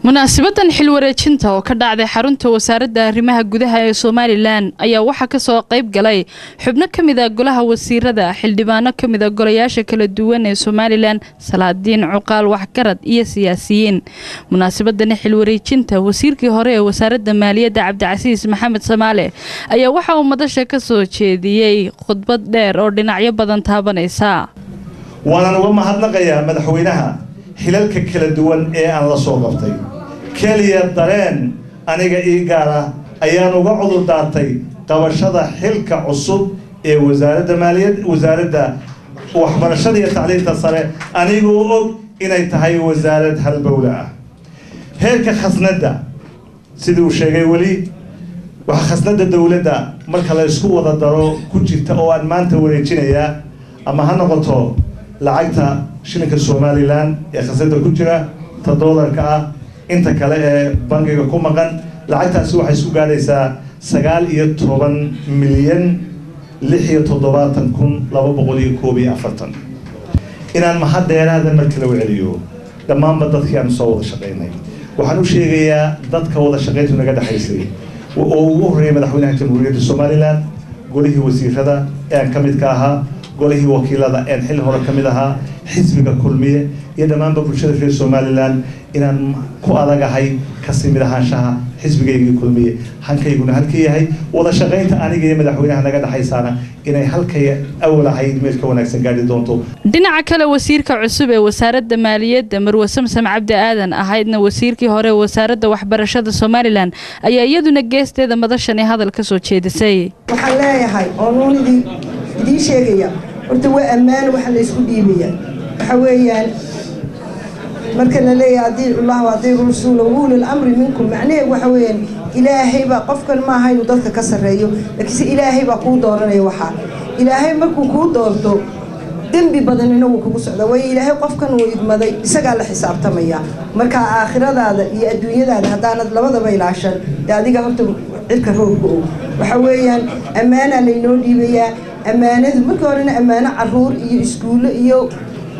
munaasabaddan xil wareejinta oo ka dhacday xarunta wasaaradda arrimaha gudaha ee Soomaaliland ayaa waxa ka soo qayb galay xubno kamid ah golaha wasiirada xildhibaano kamid ah golayaasha kala duwan ee Soomaaliland salaadiin cuqaal waxgarad iyo siyaasiyiin munaasabaddan xil wareejinta wasiirkii hore ee wasaaradda maaliyadda Cabdicasiis Maxamed Samaale ayaa waxa uu madasha ka soo jeediyay khudbad dheer oo dhinacyo badan taabanaysa waana uga mahadnaqayaa madaxweynaha xilalka kala duwan ee aan la soo qabtay kaliya dareen aniga ii gaar ah ayaan uga cudur daartay qabashada xilka cusub ee wasaaradda waxbarashada iyo tacliinta sare anigoo og inay tahay wasaarad halbowle ah heerka khasnada sidii uu sheegay wali waxa khasnada dawladda marka la isku wada daro ku jirta oo aan maanta wareejinaya ama ha noqoto lacagta shilinka Soomaaliland ee khasnada ku jira $1 ah inta kale ee bangiga ku maqan lacagtaasi waxay isku gaadhaysaa 9,676,241 inaan mahad dheeraada markii la waceliyo dhammaanba dadkii aan soo wada shaqaynay waxaan u sheegayaa dadka wada shaqayntu naga dhaxaysay oo ugu horeeyay madaxweynaha jamhuuriyadda Soomaaliland golihii wasiirada ee aan ka mid ka ahaa golihii wakiilada ee xil hore ka mid ahaa xisbiga kulmiye iyo dhammaanba bulshada reer Soomaaliland inaan ku adagahay ka simid ahaanshaha xisbigeygii kulmiye hankayguna halkii yahay wada shaqaynta aniga iyo madaxweynaha naga dhaxaysana inay halkay awlahayd meel ka wanaagsan gaari doonto dhinaca kale wasiirka cusub ee wasaaradda maaliyadda Marwo Samsam Cabdi Aadan ahaydna wasiirkii hore ee wasaaradda waxbarashada Soomaaliland ayaa iyaduna geesteeda madashan hadal ka soo jeedisay waxaan leeyahay oo idin sheegaya horta waa ammaan waxa la isku dhiibaya waxa weeyaan marka la leeyahay Allah wa rasuuluhu ulul amri minkum macnaheedu waxa weeyaan ilaahay baa qofkan ma aha inuu dadka ka sareeyo laakiin ilaahay baa ku dooranaya waxa ilaahay markuu ku doorto dambi badan inuu kugu socdo way ilaahay qofkan uu idmaday isaga la xisaabtamaya marka aakhiradaada iyo adduunyadaada hadaanad labadaba ilaashan adiga horta cirka roobku waxa weeyaan amaana la inoo dhiibaya amaanadu marka horena amaana caruur iyo iskuulo iyo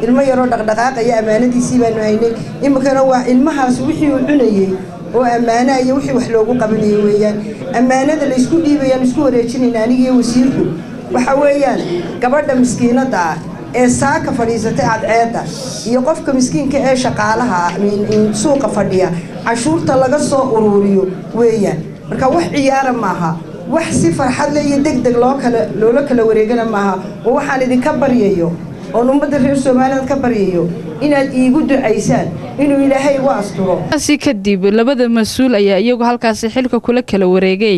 ilmo yaro dhaqdhaqaaqaya amaanadiisii baan haynay imkana waa ilmahaas wixii uu cunayay oo amaana iyo wixii wax loogu qabanayay weeyaan amaanada la isku dhiibayaan isku wareejinayna aniga wasiirku waxa weeyaan gabadha miskiinada ee saaka fadhiisatay cadceeda iyo qofka miskiinka ee shaqaalaha suuqa fadhiya cashuurta laga soo ururiyo weeyaan marka wax ciyaar maaha wax si farxad leh iyo degdeg loo kala wareegana maaha oo waxaan idinka baryayo oo ummadda reer Soomaaliland ka baryayo inaad iigu ducaysaan inuu ilaahay u asturo si kadib labada mas'uul ayaa iyagu halkaas xilka kula kala wareegay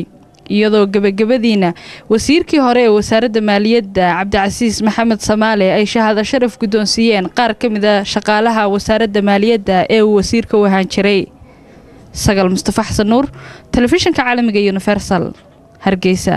iyadoo gabagabadiina wasiirkii hore ee wasaaradda maaliyadda Cabdicasiis Maxamed Samaale ay shahaado sharaf gudoonsiiyeen qaar kamid ah shaqaalaha wasaaradda maaliyadda ee wasiirka u ahaan jiray Sagal Mustafa Xasan Nuur telefishinka caalamiga Universal Hargeysa.